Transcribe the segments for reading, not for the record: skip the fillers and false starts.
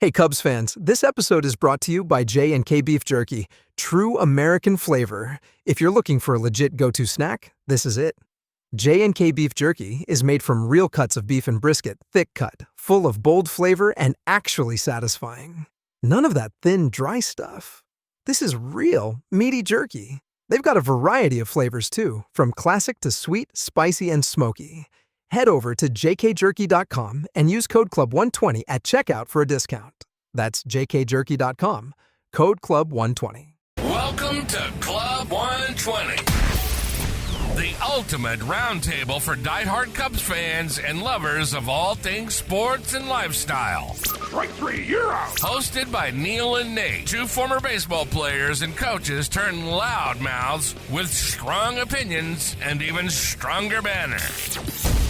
Hey Cubs fans, this episode is brought to you by J&K Beef Jerky, true American flavor. If you're looking for a legit go-to snack, this is it. J&K Beef Jerky is made from real cuts of beef and brisket, thick cut, full of bold flavor and actually satisfying. None of that thin, dry stuff. This is real, meaty jerky. They've got a variety of flavors too, from classic to sweet, spicy, and smoky. Head over to jkjerky.com and use code CLUB120 at checkout for a discount. That's jkjerky.com, code CLUB120. Welcome to Club 120, the ultimate roundtable for diehard Cubs fans and lovers of all things sports and lifestyle. Strike three, you're out. Hosted by Neil and Nate, two former baseball players and coaches turned loudmouths with strong opinions and even stronger banner.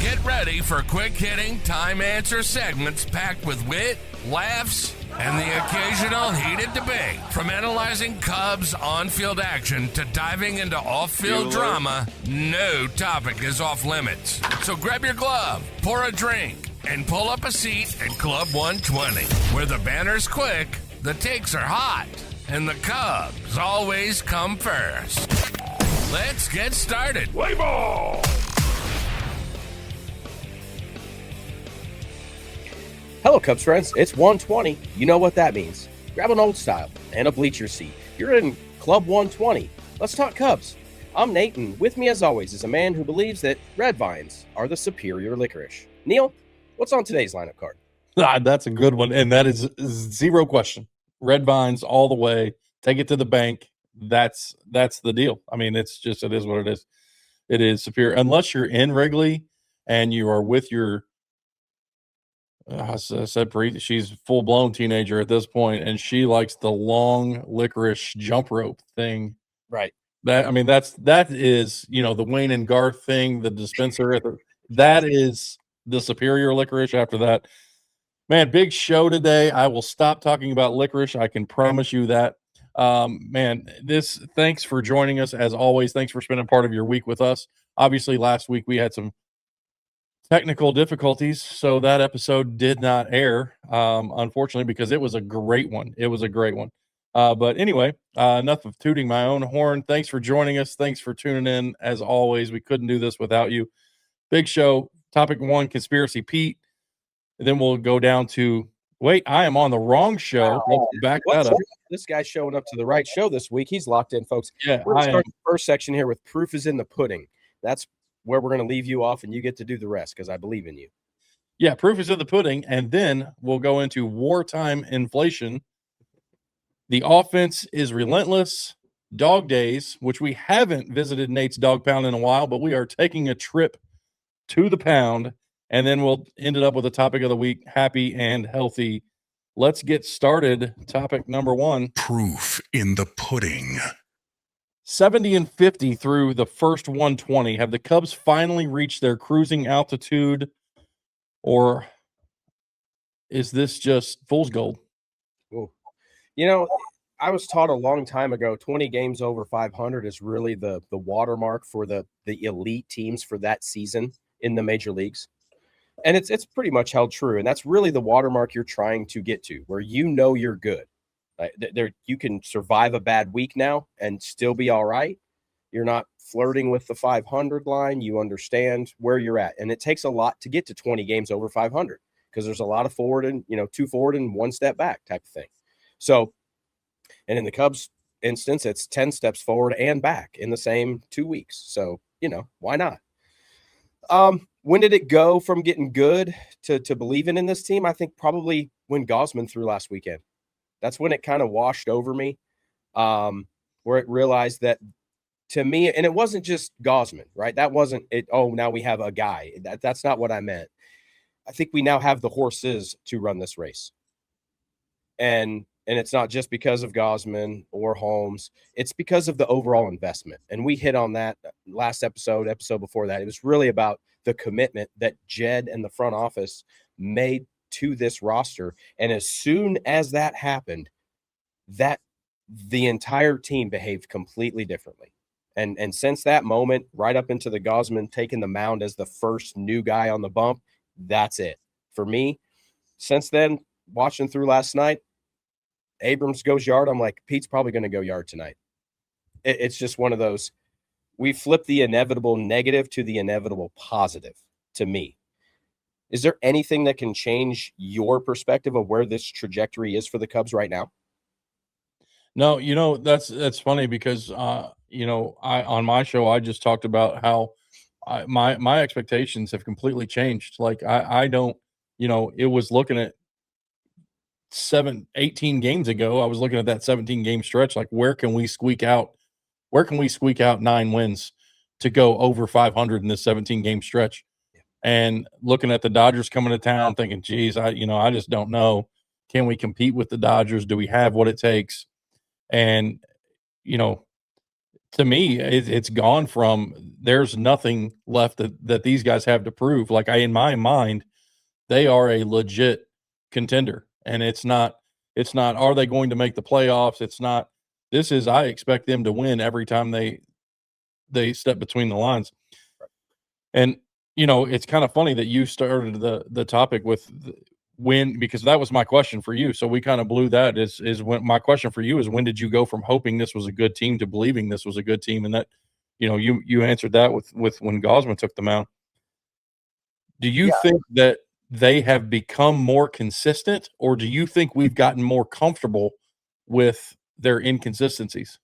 Get ready for quick-hitting, time-answer segments packed with wit, laughs, and the occasional heated debate. From analyzing Cubs on-field action to diving into off-field drama, no topic is off limits. So grab your glove, pour a drink, and pull up a seat at Club 120, where the banner's quick, the takes are hot, and the Cubs always come first. Let's get started. Play ball. Hello, Cubs friends. It's 120. You know what that means. Grab an old style and a bleacher seat. You're in Club 120. Let's talk Cubs. I'm Nate, and with me as always is a man who believes that red vines are the superior licorice. Neil, what's on today's lineup card? That's a good one, and that is zero question. Red vines all the way. Take it to the bank. That's the deal. I mean, it is what it is. It is superior. Unless you're in Wrigley and you are with your I said she's full-blown teenager at this point, and she likes the long licorice jump rope thing. Right. That is, the Wayne and Garth thing, the dispenser. That is the superior licorice after that. Man, big show today. I will stop talking about licorice. I can promise you that. Thanks for joining us as always. Thanks for spending part of your week with us. Obviously, last week we had some technical difficulties, so that episode did not air, unfortunately, because it was a great one. But anyway, enough of tooting my own horn. Thanks for joining us. Thanks for tuning in. As always, we couldn't do this without you. Big show. Topic 1, Conspiracy Pete. And then we'll go down to, wait, I am on the wrong show. Let's back that up. This guy's showing up to the right show this week. He's locked in, folks. Yeah, we're going to start the first section here with Proof is in the Pudding. That's where we're going to leave you off, and you get to do the rest because I believe in you. Yeah, proof is in the pudding, and then we'll go into wartime inflation. The offense is relentless. Dawg Days, which we haven't visited Nate's Dog Pound in a while, but we are taking a trip to the pound, and then we'll end it up with the topic of the week, happy and healthy. Let's get started. Topic number 1. Proof in the pudding. 70-50 through the first 120. Have the Cubs finally reached their cruising altitude, or is this just fool's gold? Whoa. I was taught a long time ago, 20 games over 500 is really the watermark for the elite teams for that season in the major leagues. And it's pretty much held true. And that's really the watermark you're trying to get to, where you're good. You can survive a bad week now and still be all right. You're not flirting with the 500 line. You understand where you're at. And it takes a lot to get to 20 games over 500 because there's a lot of forward and, 2 forward and 1 step back type of thing. So, and in the Cubs instance, it's 10 steps forward and back in the same 2 weeks. So, why not? When did it go from getting good to believing in this team? I think probably when Gausman threw last weekend. That's when it kind of washed over me, where it realized that to me, and it wasn't just Gausman, right? That wasn't it. Oh, now we have a guy. That's not what I meant. I think we now have the horses to run this race. And it's not just because of Gausman or Holmes. It's because of the overall investment. And we hit on that last episode before that. It was really about the commitment that Jed and the front office made to this roster. And as soon as that happened, that the entire team behaved completely differently. And since that moment, right up into the Gausman taking the mound as the first new guy on the bump, that's it. For me, since then, watching through last night, Abrams goes yard. I'm like, Pete's probably going to go yard tonight. It's just one of those. We flip the inevitable negative to the inevitable positive to me. Is there anything that can change your perspective of where this trajectory is for the Cubs right now? No, that's funny because I on my show I just talked about how my expectations have completely changed. Like I don't, it was looking at 18 games ago. I was looking at that 17 game stretch. Like where can we squeak out 9 wins to go over 500 in this 17 game stretch? And looking at the Dodgers coming to town, thinking, geez, I just don't know. Can we compete with the Dodgers? Do we have what it takes? And, to me, it's gone from there's nothing left that these guys have to prove. Like in my mind, they are a legit contender. And it's not, are they going to make the playoffs? It's not, I expect them to win every time they step between the lines. And, it's kind of funny that you started the topic with when, because that was my question for you. So we kind of blew that is when my question for you is, when did you go from hoping this was a good team to believing this was a good team? And that, you answered that with when Gosman took the mound. Do you think that they have become more consistent, or do you think we've gotten more comfortable with their inconsistencies?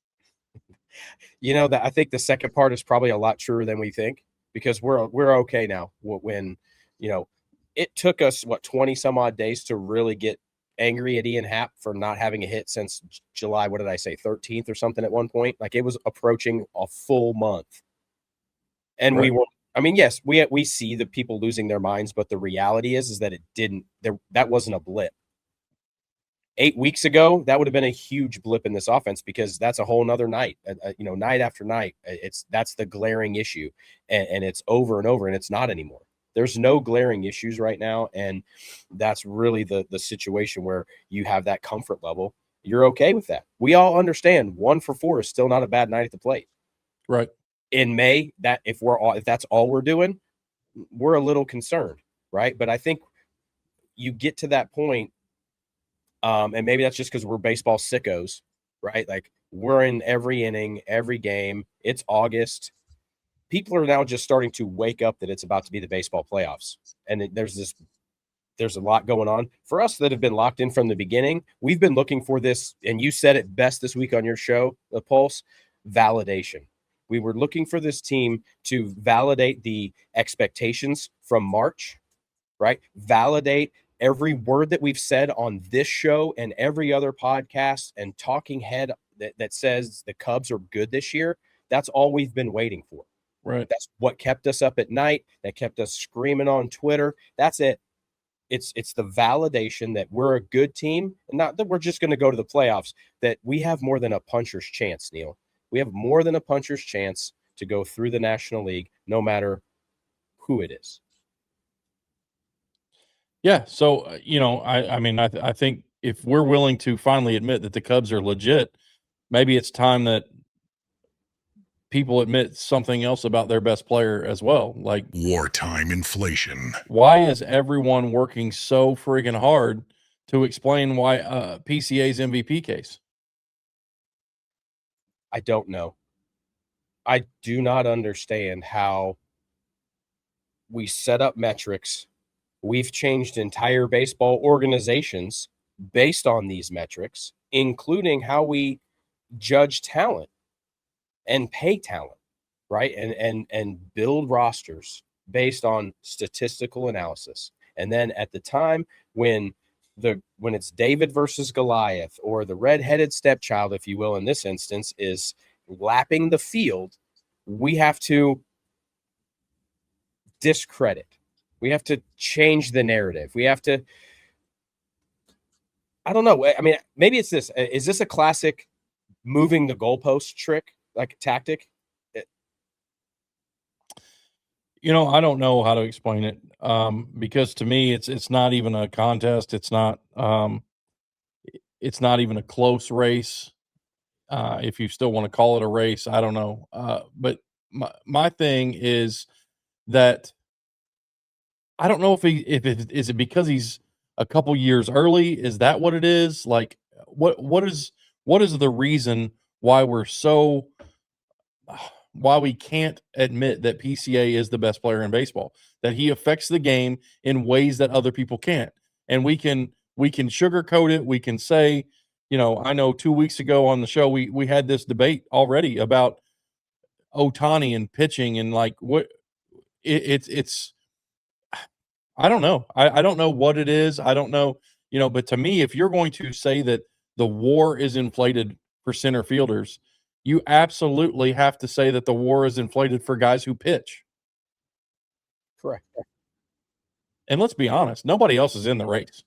That I think the second part is probably a lot truer than we think, because we're okay now. When it took us 20 some odd days to really get angry at Ian Happ for not having a hit since July. What did I say? 13th or something at one point. Like it was approaching a full month, and Right. Yes, we see the people losing their minds, but the reality is that that wasn't a blip. 8 weeks ago, that would have been a huge blip in this offense, because that's a whole nother night, night after night. That's the glaring issue, and it's over and over, and it's not anymore. There's no glaring issues right now, and that's really the situation where you have that comfort level. You're okay with that. We all understand 1 for 4 is still not a bad night at the plate. Right. In May, that if that's all we're doing, we're a little concerned, right? But I think you get to that point, and maybe that's just because we're baseball sickos, right? Like we're in every inning, every game. It's August. People are now just starting to wake up that it's about to be the baseball playoffs. And there's a lot going on. For us that have been locked in from the beginning, we've been looking for this, and you said it best this week on your show, The Pulse, validation. We were looking for this team to validate the expectations from March, right? Validate every word that we've said on this show and every other podcast and talking head that says the Cubs are good this year. That's all we've been waiting for. Right. That's what kept us up at night. That kept us screaming on Twitter. That's it. It's the validation that we're a good team, and not that we're just going to go to the playoffs, that we have more than a puncher's chance, Neil. We have more than a puncher's chance to go through the National League, no matter who it is. Yeah. So, I think if we're willing to finally admit that the Cubs are legit, maybe it's time that people admit something else about their best player as well. Like Wartime inflation. why is everyone working so friggin' hard to explain why PCA's MVP case? I don't know. I do not understand how we set up metrics. We've changed entire baseball organizations based on these metrics, including how we judge talent and pay talent, right? And build rosters based on statistical analysis. And then at the time when it's David versus Goliath, or the red-headed stepchild, if you will, in this instance, is lapping the field, we have to discredit. We have to change the narrative. We have to, I don't know. I mean, maybe it's this. Is this a classic moving the goalpost trick, like tactic? I don't know how to explain it, because to me, it's not even a contest. It's not even a close race. If you still want to call it a race, I don't know. But my thing is that I don't know if is it because he's a couple years early? Is that what it is? Like, what is the reason why why we can't admit that PCA is the best player in baseball, that he affects the game in ways that other people can't? And we can sugarcoat it. We can say, I know 2 weeks ago on the show, we had this debate already about Ohtani and pitching, and like what it's I don't know. I don't know what it is. I don't know, but to me, if you're going to say that the WAR is inflated for center fielders, you absolutely have to say that the WAR is inflated for guys who pitch. Correct. And let's be honest, nobody else is in the race.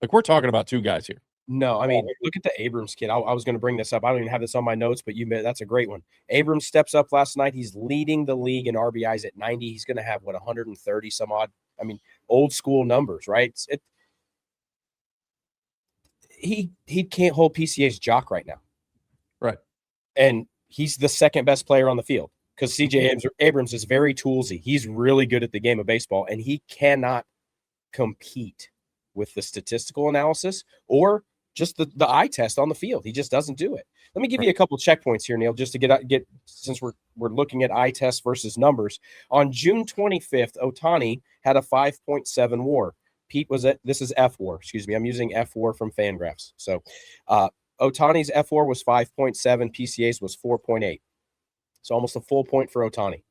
Like, we're talking about 2 guys here. No, I mean, look at the Abrams kid. I was going to bring this up. I don't even have this on my notes, but that's a great one. Abrams steps up last night. He's leading the league in RBIs at 90. He's going to have 130 some odd. I mean, old school numbers, right? He can't hold PCA's jock right now. Right. And he's the second best player on the field because CJ Abrams is very toolsy. He's really good at the game of baseball, and he cannot compete with the statistical analysis or just the eye test on the field. He just doesn't do it. Let me give you a couple checkpoints here, Neil, just to get since we're looking at eye test versus numbers. On June 25th, Ohtani had a 5.7 WAR. Pete this is F WAR. Excuse me. I'm using F WAR from Fangraphs. So Ohtani's F WAR was 5.7. PCA's was 4.8. So almost a full point for Ohtani.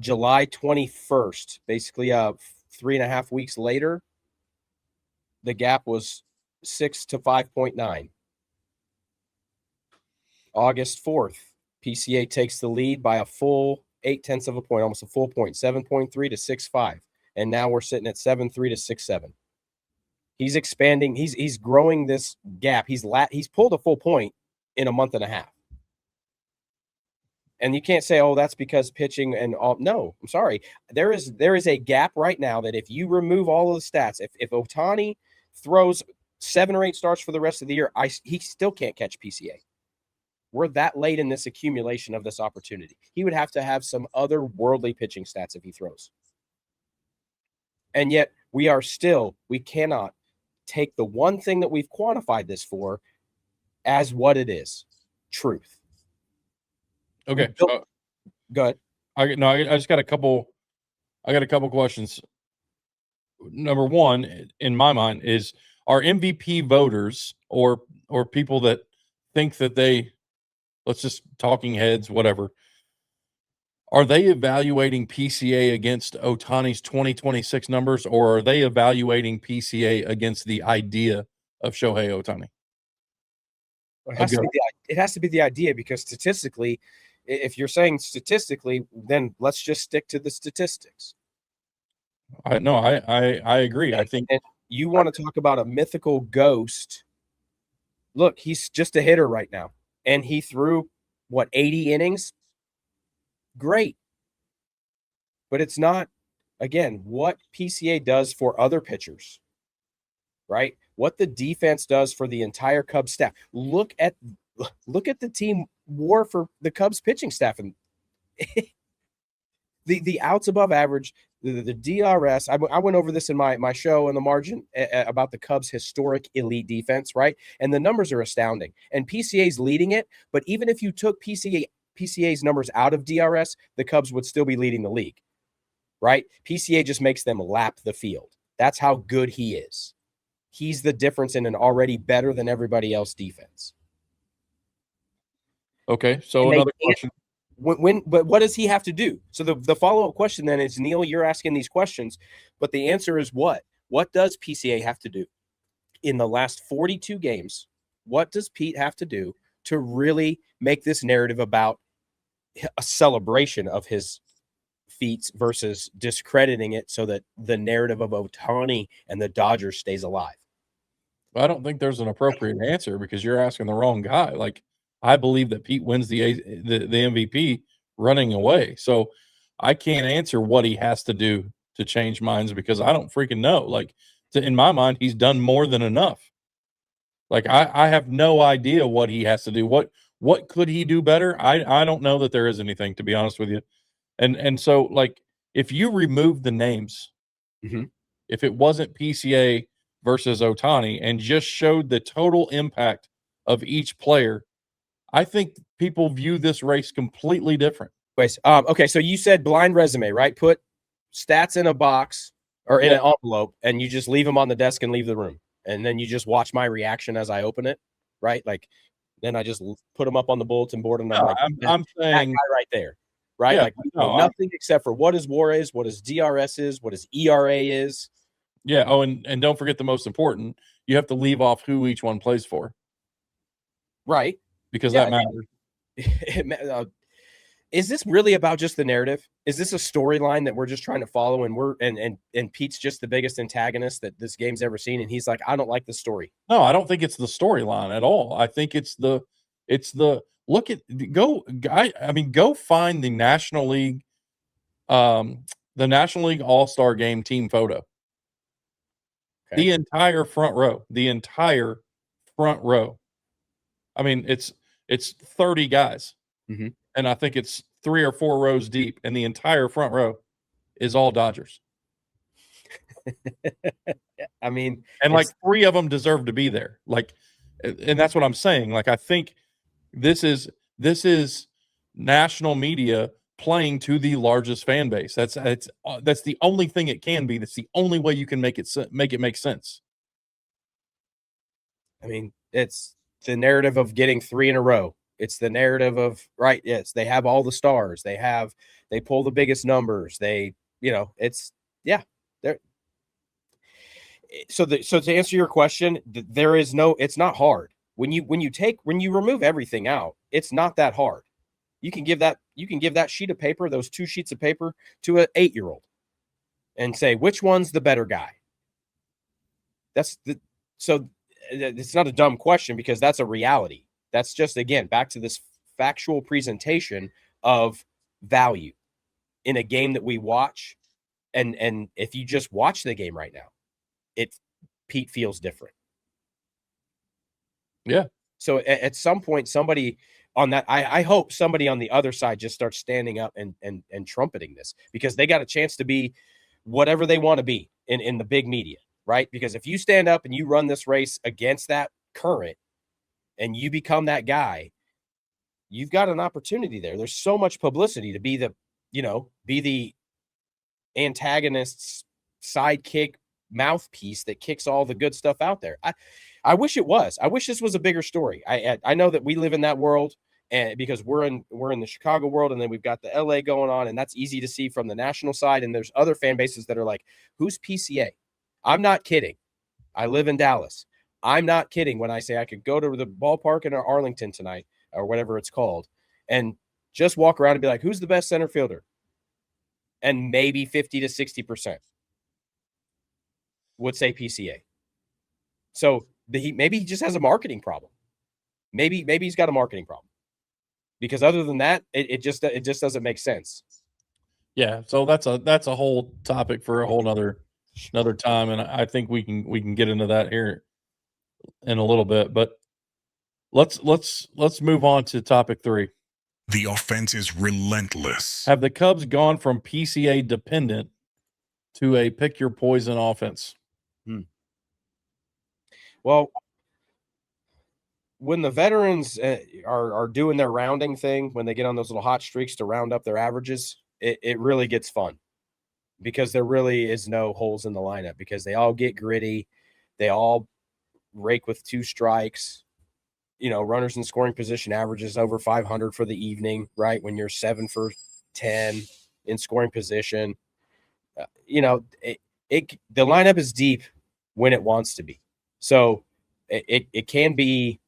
July 21st, basically 3.5 weeks later, the gap was 6 to 5.9. August 4th, PCA takes the lead by a full 0.8 of a point, almost a full point, 7.3 to 6.5. And now we're sitting at 7.3 to 6.7. He's expanding. He's growing this gap. He's pulled a full point in a month and a half. And you can't say, oh, that's because pitching and all. No, I'm sorry. There is a gap right now that if you remove all of the stats, if Ohtani throws 7 or 8 starts for the rest of the year, he still can't catch PCA. We're that late in this accumulation of this opportunity. He would have to have some otherworldly pitching stats if he throws. And yet we cannot take the one thing that we've quantified this for as what it is, truth. Okay. Go ahead. I just got a couple questions. Number one, in my mind, is are MVP voters or people that think that let's just talking heads, whatever, are they evaluating PCA against Ohtani's 2026 numbers, or are they evaluating PCA against the idea of Shohei Ohtani? It has to be the idea, because statistically, if you're saying statistically, then let's just stick to the statistics. I agree. I think you want to talk about a mythical ghost. Look, he's just a hitter right now, and he threw 80 innings. Great. But it's not, again, what PCA does for other pitchers, right? What the defense does for the entire Cubs staff. Look at the team WAR for the Cubs pitching staff, and the outs above average, the DRS. I went over this in my show in the margin about the Cubs' historic elite defense, right? And the numbers are astounding. And PCA's leading it, but even if you took PCA's numbers out of DRS, the Cubs would still be leading the league, right? PCA just makes them lap the field. That's how good he is. He's the difference in an already better than everybody else defense. Okay, so another question. But what does he have to do? So the follow-up question then is, Neil, you're asking these questions, but the answer is what? What does PCA have to do? In the last 42 games, what does Pete have to do to really make this narrative about a celebration of his feats versus discrediting it so that the narrative of Ohtani and the Dodgers stays alive? I don't think there's an appropriate answer, because you're asking the wrong guy. Like, I believe that Pete wins the MVP running away. So I can't answer what he has to do to change minds, because I don't freaking know. Like, in my mind, he's done more than enough. Like, I have no idea what he has to do. What could he do better? I don't know that there is anything, to be honest with you. And so, like, if you remove the names Mhm. if it wasn't PCA versus Otani and just showed the total impact of each player, I think people view this race completely different. Wait, okay, so you said blind resume, right? Put stats in a box or in an envelope, and you just leave them on the desk and leave the room, and then you just watch my reaction as I open it, right? Like, then I just put them up on the bulletin board, and I'm No, like, I'm that saying guy right there, right? Yeah, Like, we know no, nothing except for what his WAR is, what his DRS is, what his ERA is. yeah. Oh, and don't forget the most important. You have to leave off who each one plays for, Right. because Yeah. that matters. Is this really about just the narrative? Is this a storyline that we're just trying to follow, and and Pete's just the biggest antagonist that this game's ever seen, and he's like, I don't like the story. No, I don't think it's the storyline at all. I think it's the look at go I mean, go find the National League All-Star game team photo. Okay. The entire front row. I mean, it's 30 guys. Mhm. And I think it's 3 or 4 rows deep, and the entire front row is all Dodgers. I mean, And like 3 of them deserve to be there. Like, and that's what I'm saying. Like, I think this is national media playing to the largest fan base. That's the only thing it can be. That's the only way you can make it make sense. I mean, it's the narrative of getting 3 in a row. It's the narrative of, right, yes, they have all the stars. They pull the biggest numbers. It's, yeah. They're so to answer your question, there is no, it's not hard. When you remove everything out, it's not that hard. You can give that sheet of paper, those 2 sheets of paper, to an 8-year-old and say, which one's the better guy? So it's not a dumb question, because that's a reality. That's just, again, back to this factual presentation of value in a game that we watch. And if you just watch the game right now, Pete feels different. Yeah. So at some point, somebody on that, I hope somebody on the other side just starts standing up and trumpeting this, because they got a chance to be whatever they want to be in the big media, right? Because if you stand up and you run this race against that current and you become that guy, you've got an opportunity there. There's so much publicity to be the antagonist's sidekick mouthpiece that kicks all the good stuff out there. I wish it was. I wish this was a bigger story. I know that we live in that world, and because we're in the Chicago world, and then we've got the LA going on, and that's easy to see from the national side. And there's other fan bases that are like, who's PCA? I'm not kidding. I live in Dallas. I'm not kidding when I say I could go to the ballpark in Arlington tonight, or whatever it's called, and just walk around and be like, who's the best center fielder? And maybe 50 to 60% would say PCA. So maybe he just has a marketing problem. Maybe he's got a marketing problem, because other than that, it just doesn't make sense. Yeah. So that's a whole topic for a whole another time. And I think we can get into that here in a little bit, but let's move on to topic 3. The offense is relentless. Have the Cubs gone from PCA dependent to a pick your poison offense? Well, when the veterans are doing their rounding thing, when they get on those little hot streaks to round up their averages, it really gets fun, because there really is no holes in the lineup, because they all get gritty. They all rake with 2 strikes. Runners in scoring position averages over 500 for the evening, right? When you're 7 for 10 in scoring position, the lineup is deep when it wants to be. So it can be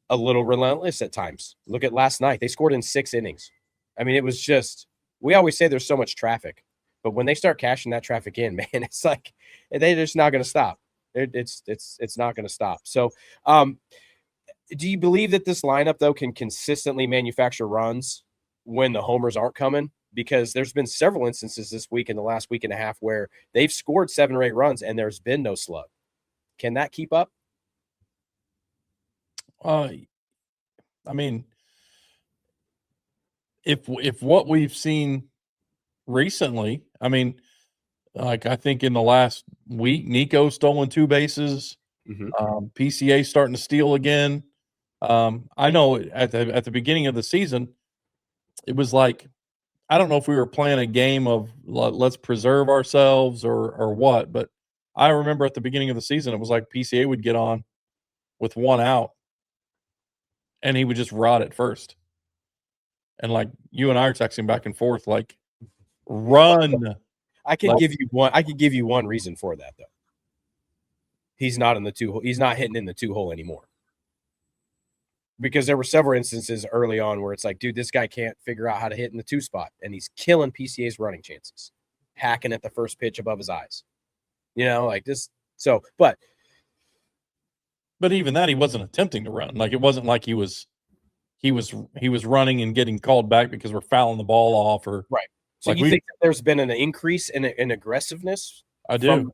a little relentless at times. Look at last night. They scored in 6 innings. I mean, it was just, we always say there's so much traffic, but when they start cashing that traffic in, man, it's like, they're just not going to stop. It's not going to stop. So, do you believe that this lineup, though, can consistently manufacture runs when the homers aren't coming? Because there's been several instances this week, in the last week and a half, where they've scored 7 or 8 runs and there's been no slug. Can that keep up? I mean, if what we've seen recently, I mean, Like, I think in the last week, Nico's stolen 2 bases. PCA starting to steal again. I know at the beginning of the season, it was like, I don't know if we were playing a game of let's preserve ourselves or what, but I remember at the beginning of the season, it was like PCA would get on with 1 out, and he would just rot at first. And, like, you and I are texting back and forth, like, run. I could give you one reason for that, though. He's not hitting in the 2-hole anymore. Because there were several instances early on where it's like, dude, this guy can't figure out how to hit in the 2 spot, and he's killing PCA's running chances, hacking at the first pitch above his eyes. Like this. So, but even that, he wasn't attempting to run. Like, it wasn't like he was running and getting called back because we're fouling the ball off or right. So like you think that there's been an increase in aggressiveness? I do.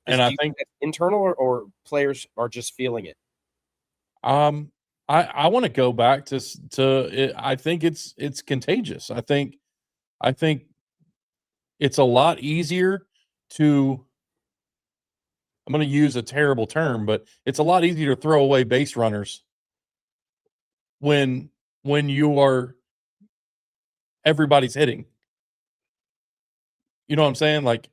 And I think internal or players are just feeling it. I want to go back to it. I think it's contagious. I think it's a lot easier to, I'm going to use a terrible term, but it's a lot easier to throw away base runners when you are, everybody's hitting. You know what I'm saying? Like,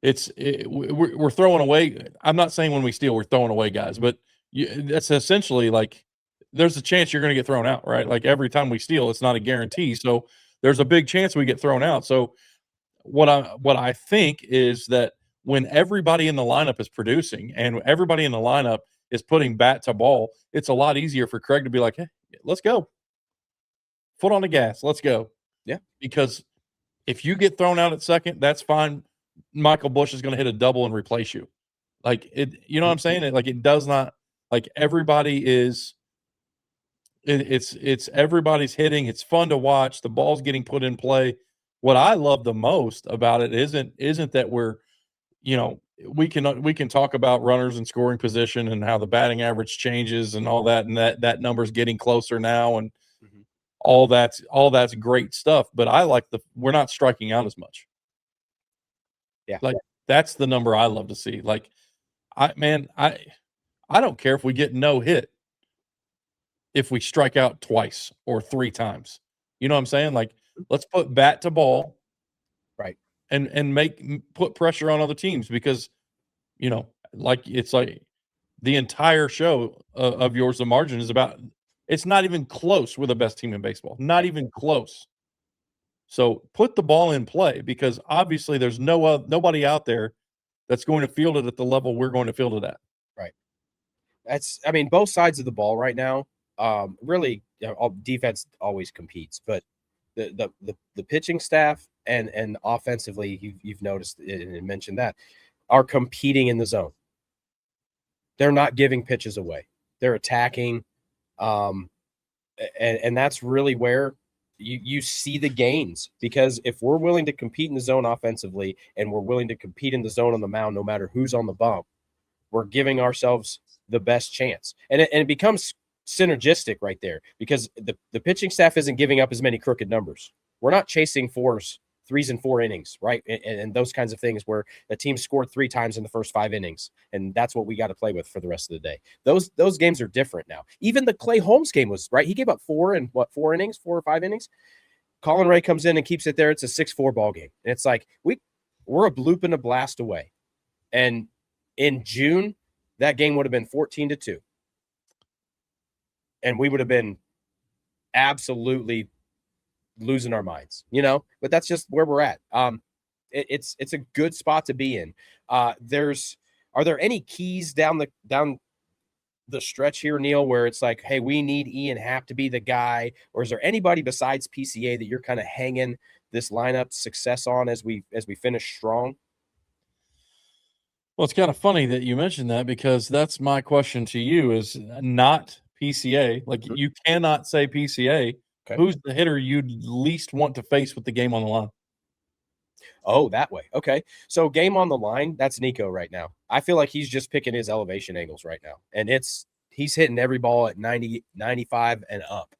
we're throwing away. I'm not saying when we steal, we're throwing away guys, but that's essentially like, there's a chance you're going to get thrown out, right? Like, every time we steal, it's not a guarantee. So there's a big chance we get thrown out. So what I think is that when everybody in the lineup is producing and everybody in the lineup is putting bat to ball, it's a lot easier for Craig to be like, hey, let's go. Foot on the gas. Let's go. Yeah. Because if you get thrown out at second, that's fine. Michael Busch is going to hit a double and replace you. Like, it, you know what I'm saying? It does not, like, everybody is, it's everybody's hitting. It's fun to watch. The ball's getting put in play. What I love the most about it isn't that we're, we can talk about runners and scoring position and how the batting average changes and all that, and that number's getting closer now, and all that's great stuff. But I like we're not striking out as much. Yeah, like that's the number I love to see. Like, I don't care if we get no hit if we strike out twice or 3 times. You know what I'm saying? Like, let's put bat to ball, right, and put pressure on other teams, because like, it's like the entire show of Yours the Margin is about, it's not even close. We're the best team in baseball, not even close. So put the ball in play, because obviously there's nobody out there that's going to field it at the level we're going to field it at. Right. Both sides of the ball right now. Really, defense always competes, but the pitching staff and offensively, you've noticed and mentioned that, are competing in the zone. They're not giving pitches away. They're attacking, and that's really where you see the gains, because if we're willing to compete in the zone offensively and we're willing to compete in the zone on the mound, no matter who's on the bump, we're giving ourselves the best chance, and it becomes synergistic right there, because the pitching staff isn't giving up as many crooked numbers. We're not chasing 3s and 4 innings, right? And those kinds of things where the team scored 3 times in the first 5 innings, and that's what we got to play with for the rest of the day. Those games are different now. Even the Clay Holmes game was, right? He gave up 4 or 5 innings. Colin Ray comes in and keeps it there. It's a 6-4 ball game. And it's like, we're a bloop and a blast away. And in June, that game would have been 14-2. And we would have been absolutely losing our minds, but that's just where we're at. It's a good spot to be in. Are there any keys down the stretch here, Neil, where it's like, hey, we need Ian Happ to be the guy, or is there anybody besides PCA that you're kind of hanging this lineup success on as we finish strong? Well, it's kind of funny that you mentioned that, because that's my question to you, is not PCA. Like, you cannot say PCA. Okay. Who's the hitter you'd least want to face with the game on the line? Oh, that way. Okay. So game on the line, that's Nico right now. I feel like he's just picking his elevation angles right now. And he's hitting every ball at 90, 95 and up.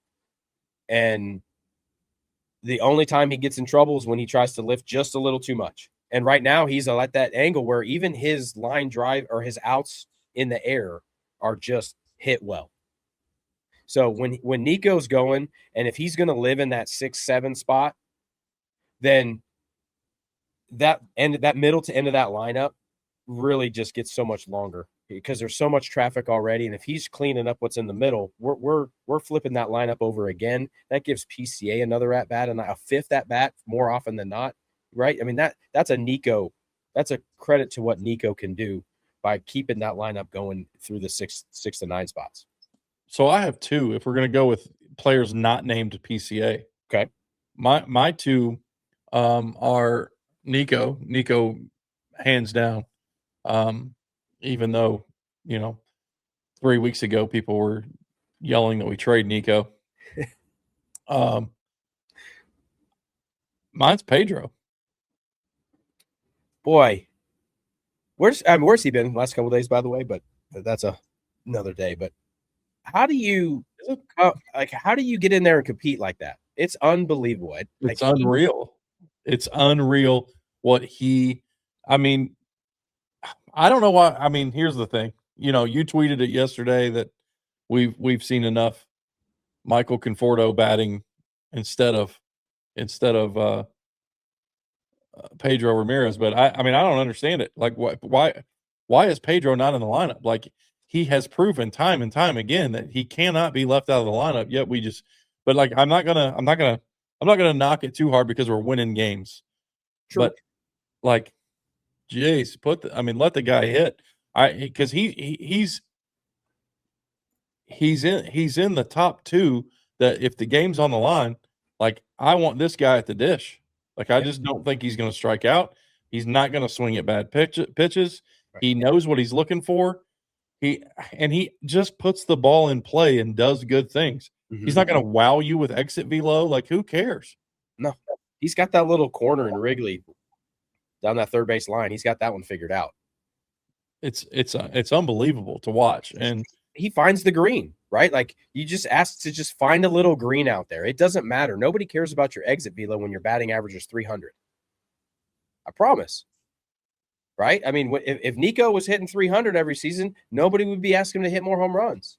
And the only time he gets in trouble is when he tries to lift just a little too much. And right now he's at that angle where even his line drive or his outs in the air are just hit well. So when Nico's going, and if he's going to live in that 6-7 spot, then that middle to end of that lineup really just gets so much longer because there's so much traffic already. And if he's cleaning up what's in the middle, we're flipping that lineup over again. That gives PCA another at bat and a fifth at bat more often than not, right? I mean that's a Nico. That's a credit to what Nico can do by keeping that lineup going through the 6 to 9 spots. So I have two. If we're going to go with players not named PCA, okay. My two are Nico, hands down. Even though 3 weeks ago people were yelling that we trade Nico. Mine's Pedro. Boy, where's he been the last couple of days, by the way? But that's another day. But how do you get in there and compete like that? It's unbelievable. It's unreal. It's unreal what he. I mean, I don't know why. I mean, here's the thing. You tweeted it yesterday that we've seen enough Michael Conforto batting instead of Pedro Ramirez, but I mean I don't understand it. Like why is Pedro not in the lineup? Like he has proven time and time again that he cannot be left out of the lineup. Yet but like I'm not gonna knock it too hard because we're winning games. True. But like, geez, let the guy hit. Because he's in the top two that if the game's on the line, like I want this guy at the dish. Like I just don't think he's going to strike out. He's not going to swing at bad pitches. Right. He knows what he's looking for. He just puts the ball in play and does good things. Mm-hmm. He's not going to wow you with exit velo. Like who cares? No, he's got that little corner in Wrigley down that third base line. He's got that one figured out. It's unbelievable to watch, and he finds the green, right? Like you just ask to just find a little green out there. It doesn't matter. Nobody cares about your exit velo when your batting average is 300. I promise. Right? I mean, if Nico was hitting 300 every season, nobody would be asking him to hit more home runs.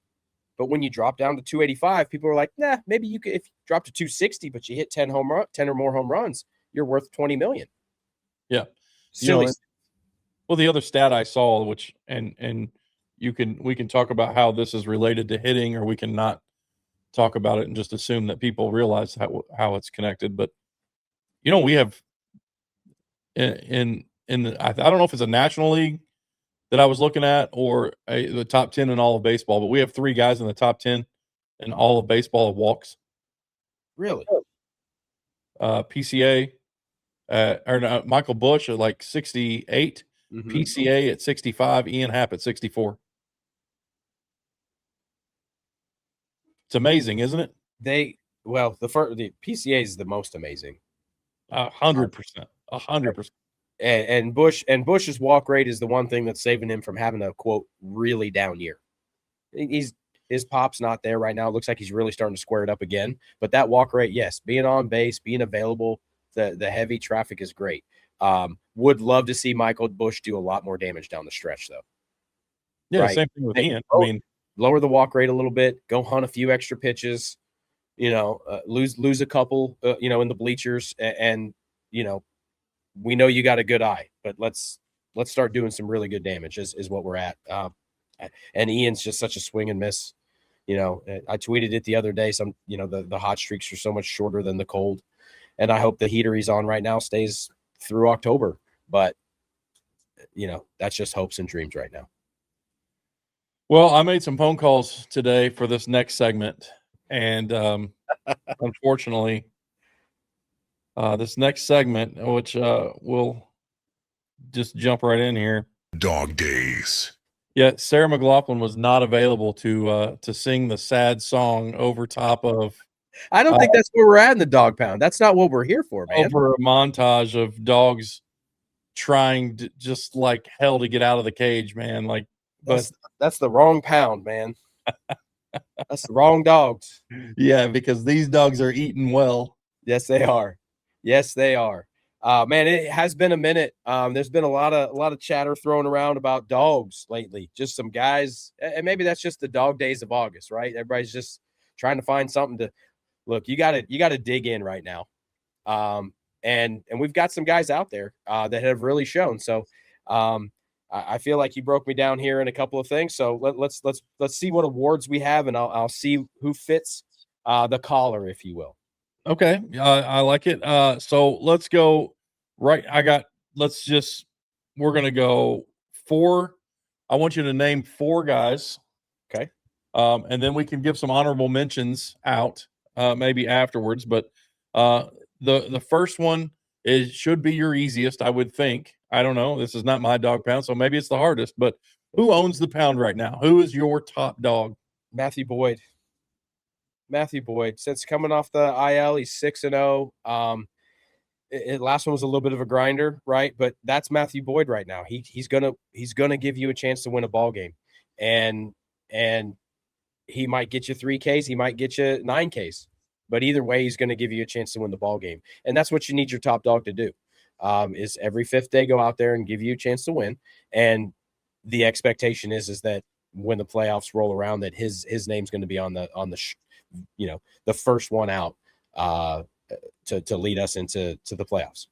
But when you drop down to 285, people are like, nah, maybe you could, if you drop to 260, but you hit 10 or more home runs, you're worth $20 million. Yeah. Silly. Well, the other stat I saw, which and we can talk about how this is related to hitting, or we can not talk about it and just assume that people realize how it's connected. But we have in the I don't know if it's a national league that I was looking at or the top 10 in all of baseball, but we have 3 guys in the top 10 in all of baseball of walks. Really? PCA Michael Bush at like 68. Mm-hmm. PCA at 65, Ian Happ at 64. It's amazing, isn't it? The PCA is the most amazing. 100%. 100%. And Bush's walk rate is the one thing that's saving him from having a quote really down year. His pop's not there right now. It looks like he's really starting to square it up again. But that walk rate, yes, being on base, being available, the heavy traffic is great. Would love to see Michael Bush do a lot more damage down the stretch, though. Yeah, right? Same thing with Ian. I mean, lower the walk rate a little bit, go hunt a few extra pitches, lose a couple, in the bleachers, and we know you got a good eye, but let's start doing some really good damage is what we're at. And Ian's just such a swing and miss. I tweeted it the other day. The hot streaks are so much shorter than the cold, and I hope the heater he's on right now stays through October. But that's just hopes and dreams right now. Well, I made some phone calls today for this next segment, and unfortunately, this next segment, which we'll just jump right in here. Dawg Days. Yeah, Sarah McLachlan was not available to sing the sad song over top of. I don't think that's where we're at in the dog pound. That's not what we're here for, man. Over a montage of dogs trying to, just like hell to get out of the cage, man. Like, that's the wrong pound, man. That's the wrong dogs. Yeah, because these dogs are eating well. Yes, they are. Yes, they are. Man, it has been a minute. There's been a lot of chatter thrown around about dogs lately. Just some guys, and maybe that's just the dog days of August, right? Everybody's just trying to find something to look. You got to dig in right now. And we've got some guys out there that have really shown. So I feel like you broke me down here in a couple of things. So let's see what awards we have, and I'll see who fits the collar, if you will. Okay. I like it. So let's go right. We're going to go 4. I want you to name 4 guys. Okay. And then we can give some honorable mentions out maybe afterwards. But the first one should be your easiest, I would think. I don't know. This is not my dog pound, so maybe it's the hardest. But who owns the pound right now? Who is your top dog? Matthew Boyd. Since coming off the IL, he's 6-0. Last one was a little bit of a grinder, right? But that's Matthew Boyd right now. He's gonna give you a chance to win a ball game, and he might get you 3 Ks, he might get you 9 Ks, but either way, he's gonna give you a chance to win the ball game, and that's what you need your top dog to do. Is every 5th day go out there and give you a chance to win, and the expectation is that when the playoffs roll around, that his name's going to be on the the first one out to lead us into the playoffs.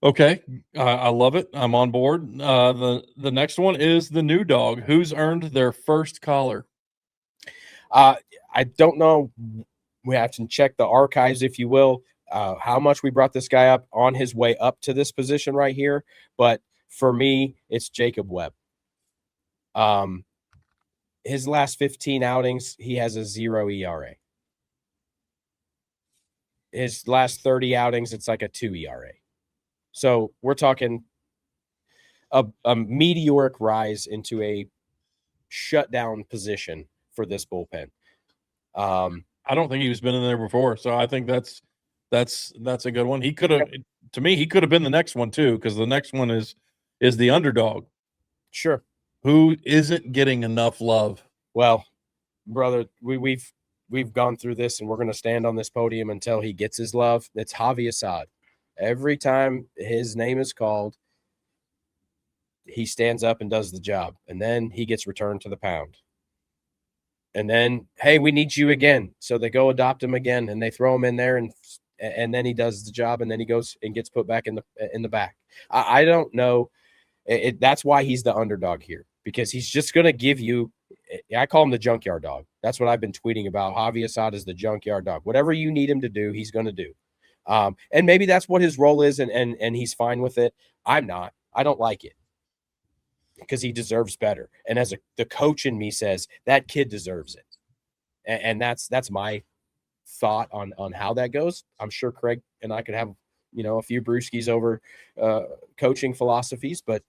Okay. I love it. I'm on board. The next one is the new dog. Who's earned their first collar? I don't know. We have to check the archives, if you will, how much we brought this guy up on his way up to this position right here. But for me, it's Jacob Webb. His last 15 outings, he has a 0 ERA. His last 30 outings, it's like a 2 ERA. So we're talking a meteoric rise into a shutdown position for this bullpen. I don't think he's been in there before, so I think that's a good one. He could have, to me, he could have been the next one too, because the next one is the underdog. Sure. Who isn't getting enough love? Well, brother, we've gone through this, and we're going to stand on this podium until he gets his love. It's Javi Assad. Every time his name is called, he stands up and does the job, and then he gets returned to the pound. And then, hey, we need you again. So they go adopt him again, and they throw him in there, and then he does the job, and then he goes and gets put back in the back. I don't know. That's why he's the underdog here, because he's just going to give you – I call him the junkyard dog. That's what I've been tweeting about. Javi Assad is the junkyard dog. Whatever you need him to do, he's going to do. And maybe that's what his role is, and he's fine with it. I'm not. I don't like it, because he deserves better. And as the coach in me says, that kid deserves it. And that's my thought on how that goes. I'm sure Craig and I could have, a few brewskis over coaching philosophies, but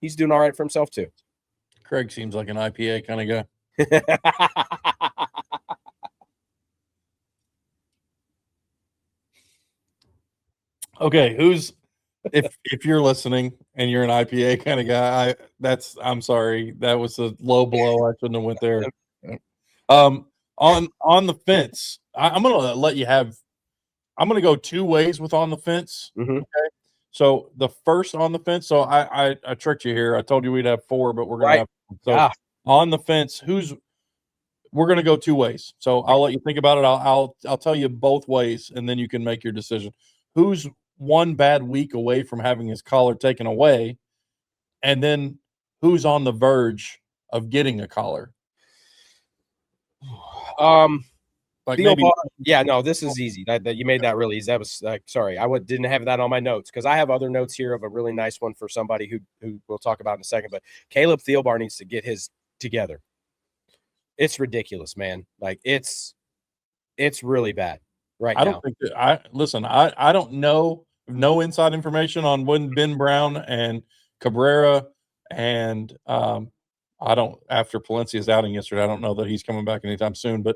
he's doing all right for himself too. Craig seems like an IPA kind of guy. Okay, if you're listening and you're an IPA kind of guy, I'm sorry, that was a low blow. I shouldn't have went there. On the fence, I'm gonna let you have. I'm gonna go 2 ways with on the fence. Mm-hmm. Okay, so the first on the fence. So I tricked you here. I told you we'd have 4, but we're gonna have on the fence. We're gonna go 2 ways. So I'll let you think about it. I'll tell you both ways, and then you can make your decision. Who's one bad week away from having his collar taken away, and then who's on the verge of getting a collar? This is easy. That you made that really easy. That was sorry, I didn't have that on my notes, because I have other notes here of a really nice one for somebody who we'll talk about in a second. But Caleb Thielbar needs to get his together. It's ridiculous, man. Like it's really bad right now. I don't think that I don't know no inside information on when Ben Brown and Cabrera and I don't, after Palencia's outing yesterday, I don't know that he's coming back anytime soon, but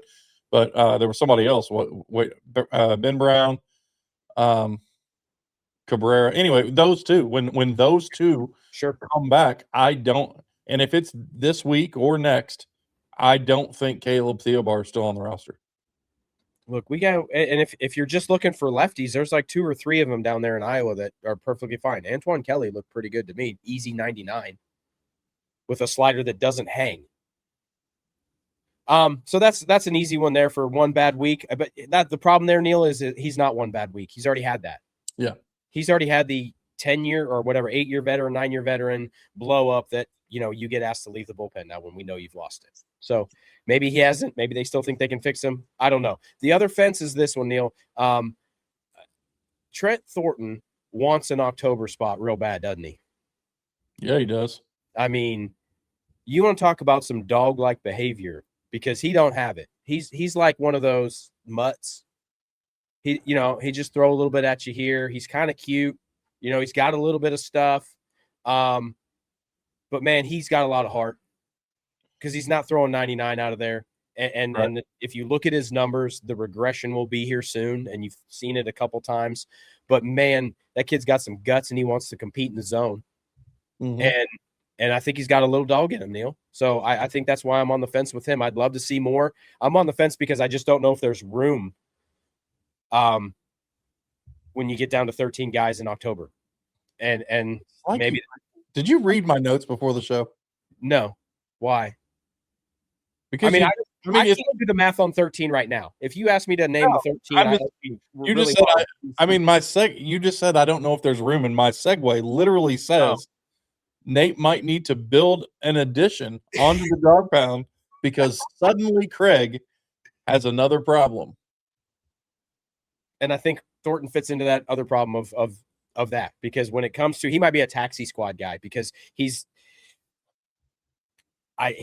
there was somebody else. Ben Brown, Cabrera. Anyway, those two. When those two come back, I don't. And if it's this week or next, I don't think Caleb Thielbar is still on the roster. Look, we got, and if you're just looking for lefties, there's like 2 or 3 of them down there in Iowa that are perfectly fine. Antoine Kelly looked pretty good to me. Easy 99 with a slider that doesn't hang. So that's an easy one there for one bad week. But the problem there, Neil, is that he's not one bad week. He's already had that. Yeah. He's already had the 10-year or whatever, 8-year veteran, 9-year veteran blow up that, you get asked to leave the bullpen now when we know you've lost it. So maybe he hasn't. Maybe they still think they can fix him. I don't know. The other fence is this one, Neil. Trent Thornton wants an October spot real bad, doesn't he? Yeah, he does. I mean, you want to talk about some dog-like behavior because he don't have it. He's like one of those mutts. He just throw a little bit at you here. He's kind of cute. He's got a little bit of stuff. But man, he's got a lot of heart because he's not throwing 99 out of there. And, right. And if you look at his numbers, the regression will be here soon, and you've seen it a couple times. But man, that kid's got some guts, and he wants to compete in the zone. Mm-hmm. And I think he's got a little dog in him, Neil. So I think that's why I'm on the fence with him. I'd love to see more. I'm on the fence because I just don't know if there's room when you get down to 13 guys in October. And maybe – did you read my notes before the show? No. Why? Because I can't do the math on 13 right now. If you ask me to name the 13, you just said I don't know if there's room, and my segue literally says Nate might need to build an addition onto the dog pound because suddenly Craig has another problem. And I think Thornton fits into that other problem of that, because when it comes to, he might be a taxi squad guy because he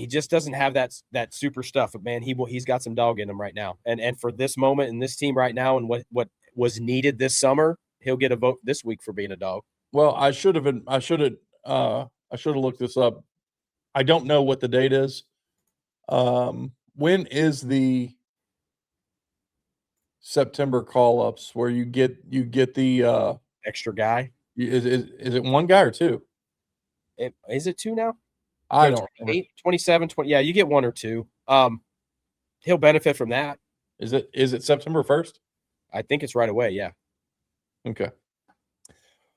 just doesn't have that super stuff. But man, he's got some dog in him right now. And for this moment in this team right now, and what was needed this summer, he'll get a vote this week for being a dog. Well, I should have looked this up. I don't know what the date is. When is the September call-ups where you get the extra guy? Is it one guy or two? Is it two now? I don't 27, 20. Yeah, you get one or two. He'll benefit from that. Is it September 1st? I think it's right away. Yeah. Okay.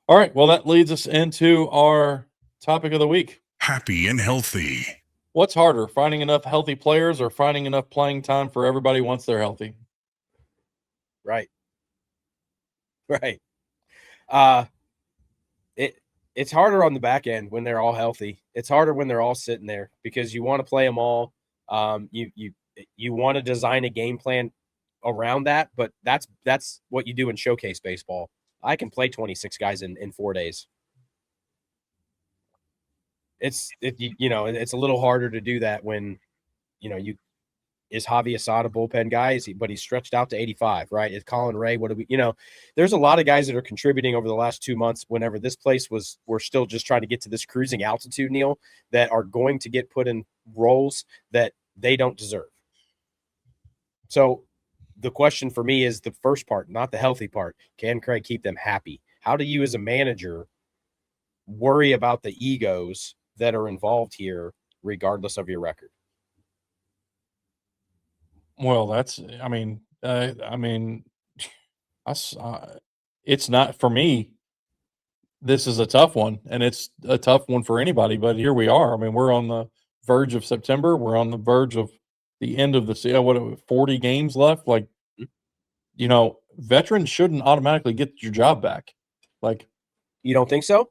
All right. Well, that leads us into our topic of the week. Happy and healthy. What's harder, finding enough healthy players or finding enough playing time for everybody once they're healthy? Right. It's harder on the back end when they're all healthy. It's harder when they're all sitting there because you want to play them all. You want to design a game plan around that, but that's what you do in showcase baseball. I can play 26 guys in 4 days. It's a little harder to do that when is Javi Assad a bullpen guy? But he's stretched out to 85, right? Is Colin Ray? There's a lot of guys that are contributing over the last 2 months whenever this place we're still just trying to get to this cruising altitude, Neil, that are going to get put in roles that they don't deserve. So the question for me is the first part, not the healthy part. Can Craig keep them happy? How do you as a manager worry about the egos that are involved here regardless of your record? Well, it's not for me. This is a tough one, and it's a tough one for anybody, but here we are. I mean, we're on the verge of September. We're on the verge of the end of the season. 40 games left? Like, veterans shouldn't automatically get your job back. Like, you don't think so?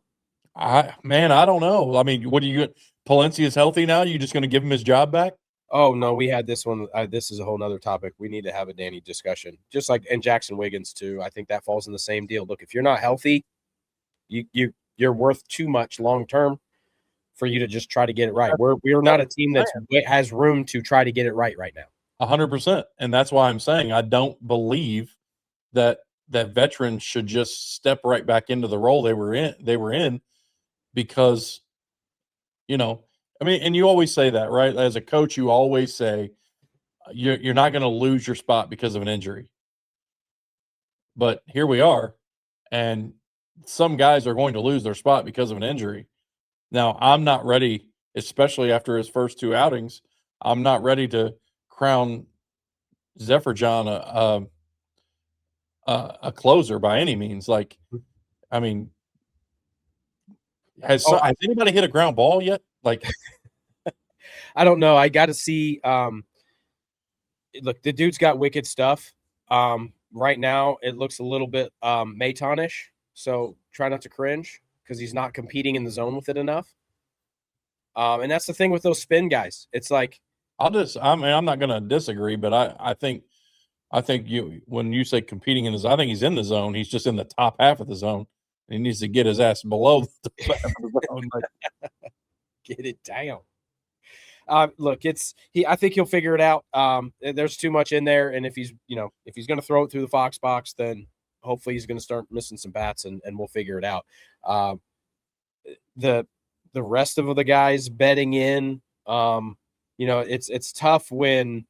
I don't know. I mean, what do you get? Palencia is healthy now. You just going to give him his job back? Oh, no, we had this one. This is a whole nother topic. We need to have a Danny discussion. Just like, and Jackson Wiggins, too. I think that falls in the same deal. Look, if you're not healthy, you're worth too much long-term for you to just try to get it right. We're not a team that has room to try to get it right now. 100%. And that's why I'm saying I don't believe that veterans should just step right back into the role they were in because, and you always say that, right? As a coach, you always say you're not going to lose your spot because of an injury. But here we are, and some guys are going to lose their spot because of an injury. Now, I'm not ready, especially after his first 2 outings, I'm not ready to crown, Zephyr John a closer by any means. Like, I mean, has anybody hit a ground ball yet? Like, I don't know. I got to see. Look, the dude's got wicked stuff. Right now, it looks a little bit Matonish, so try not to cringe because he's not competing in the zone with it enough. And that's the thing with those spin guys. It's like I'm not going to disagree, but I think when you say competing in I think he's in the zone. He's just in the top half of the zone. He needs to get his ass below the top half of the zone. Get it down. Look, I think he'll figure it out. There's too much in there, and if he's going to throw it through the Fox box, then hopefully he's going to start missing some bats, and we'll figure it out. The rest of the guys betting in, it's tough when.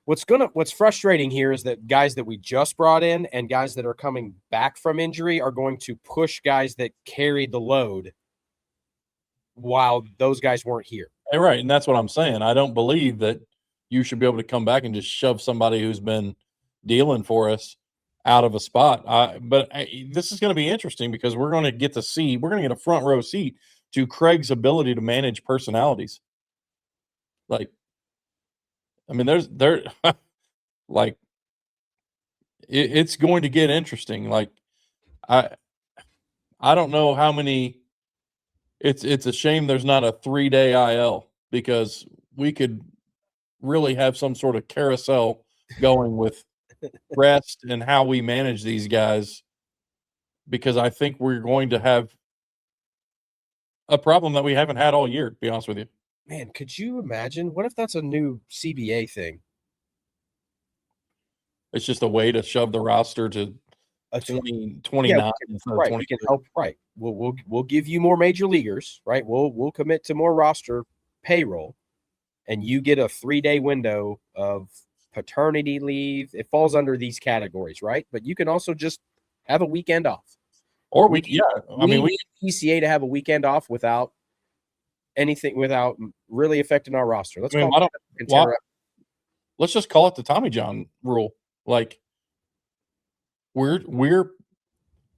What's frustrating here is that guys that we just brought in and guys that are coming back from injury are going to push guys that carried the load while those guys weren't here. Right, and that's what I'm saying. I don't believe that you should be able to come back and just shove somebody who's been dealing for us out of a spot. But this is going to be interesting because we're going to get a front row seat to Craig's ability to manage personalities. Like, I mean, like, it's going to get interesting. Like, I don't know how many. It's a shame there's not a 3-day IL because we could really have some sort of carousel going with rest and how we manage these guys, because I think we're going to have a problem that we haven't had all year, to be honest with you. Man, could you imagine? What if that's a new CBA thing? It's just a way to shove the roster to 29. Right, we can help. Right, we'll give you more major leaguers. Right, we'll commit to more roster payroll, and you get a 3-day window of paternity leave. It falls under these categories, right? But you can also just have a weekend off, or we need PCA to have a weekend off without really affecting our roster. Let's just call it the Tommy John rule. Like, we're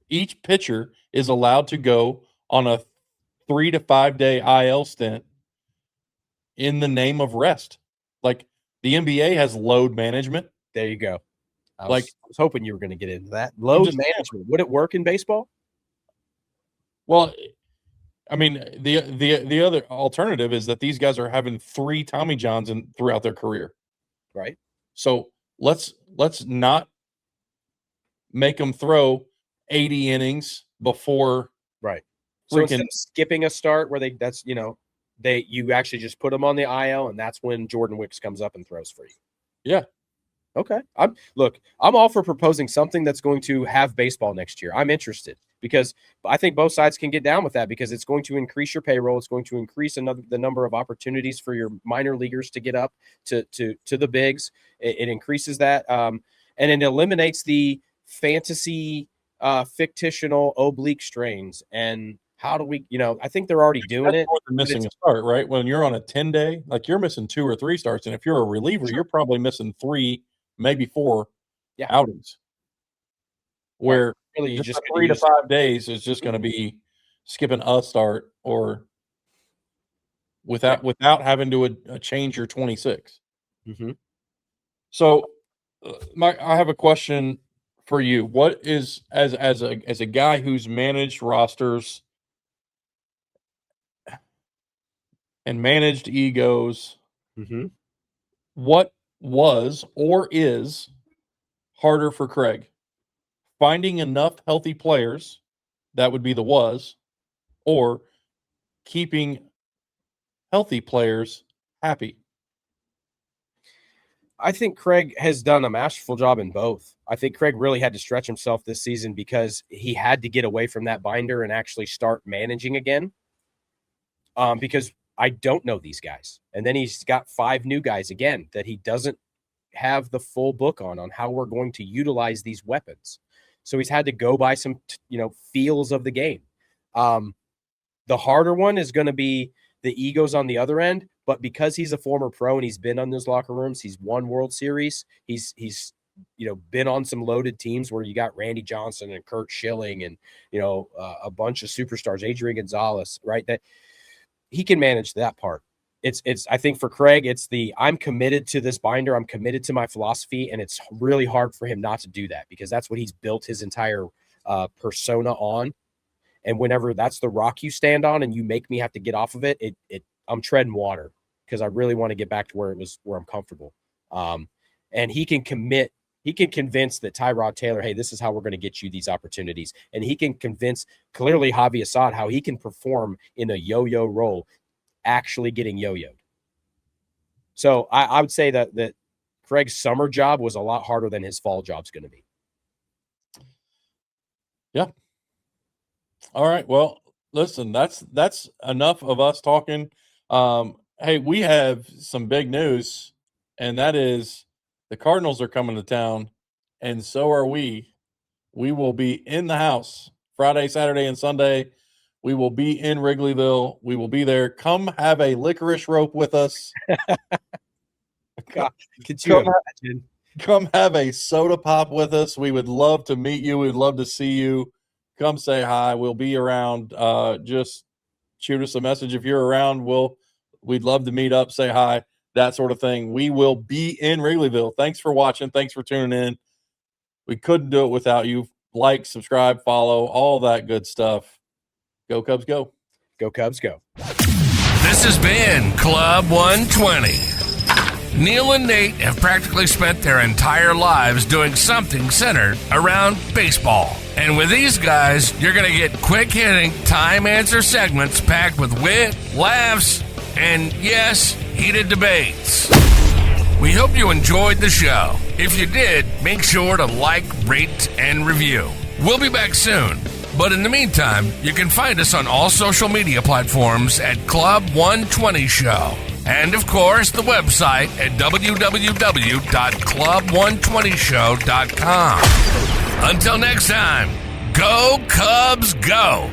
each pitcher is allowed to go on a 3 to 5 day IL stint in the name of rest. Like, the NBA has load management. There you go. I was hoping you were going to get into that. Load management. Would it work in baseball? Well, I mean, the other alternative is that these guys are having 3 Tommy Johns throughout their career. Right. So let's not make them throw 80 innings before. Right. So instead of skipping a start where you actually just put them on the IL, and that's when Jordan Wicks comes up and throws for you. Yeah. Okay. I'm all for proposing something that's going to have baseball next year. I'm interested because I think both sides can get down with that because it's going to increase your payroll. It's going to increase the number of opportunities for your minor leaguers to get up to the bigs. It increases that. And it eliminates the fantasy fictional oblique strains. And how do we, I think they're already doing it. More than missing a start, right? When you're on a 10-day, like, you're missing 2 or 3 starts. And if you're a reliever, you're probably missing 3, maybe 4 outings. Where really you just 3 to 5 days is just going to be skipping a start or without having to change your 26. Mm-hmm. So, I have a question for you. What is, as a guy who's managed rosters and managed egos, mm-hmm. what was or is harder for Craig? Finding enough healthy players, that would be the was, or keeping healthy players happy? I think Craig has done a masterful job in both. I think Craig really had to stretch himself this season because he had to get away from that binder and actually start managing again. Because I don't know these guys. And then he's got 5 new guys again that he doesn't have the full book on how we're going to utilize these weapons. So he's had to go by some, feels of the game. The harder one is going to be the egos on the other end, but because he's a former pro and he's been on those locker rooms, he's won World Series. He's been on some loaded teams where you got Randy Johnson and Kurt Schilling and, a bunch of superstars, Adrian Gonzalez, right? That he can manage that part. I think for Craig, it's I'm committed to this binder. I'm committed to my philosophy. And it's really hard for him not to do that because that's what he's built his entire persona on. And whenever that's the rock you stand on and you make me have to get off of it, I'm treading water because I really want to get back to where I'm comfortable. And he can convince that Tyrod Taylor, hey, this is how we're going to get you these opportunities. And he can convince clearly Javi Assad how he can perform in a yo-yo role, actually getting yo-yoed. So I would say that Craig's summer job was a lot harder than his fall job's going to be. Yeah. All right. Well, listen, that's enough of us talking. Hey, we have some big news, and that is the Cardinals are coming to town, and so are we. We will be in the house Friday, Saturday, and Sunday. We will be in Wrigleyville. We will be there. Come have a licorice rope with us. God, could you imagine? Come have a soda pop with us. We would love to meet you. We'd love to see you. Come say hi. We'll be around. Just shoot us a message if you're around. We'd love to meet up, say hi, that sort of thing. We will be in Wrigleyville. Thanks for watching. Thanks for tuning in. We couldn't do it without you. Like, subscribe, follow, all that good stuff. Go Cubs, go. Go Cubs, go. This has been Club 120. Neil and Nate have practically spent their entire lives doing something centered around baseball. And with these guys, you're going to get quick-hitting, time-answer segments packed with wit, laughs, and, yes, heated debates. We hope you enjoyed the show. If you did, make sure to like, rate, and review. We'll be back soon. But in the meantime, you can find us on all social media platforms at Club 120 Show. And, of course, the website at www.club120show.com. Until next time, go Cubs, go!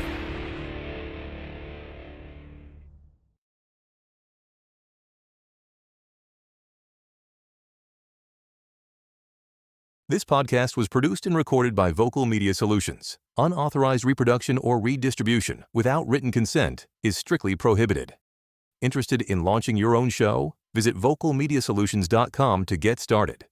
This podcast was produced and recorded by Vocal Media Solutions. Unauthorized reproduction or redistribution without written consent is strictly prohibited. Interested in launching your own show? Visit vocalmediasolutions.com to get started.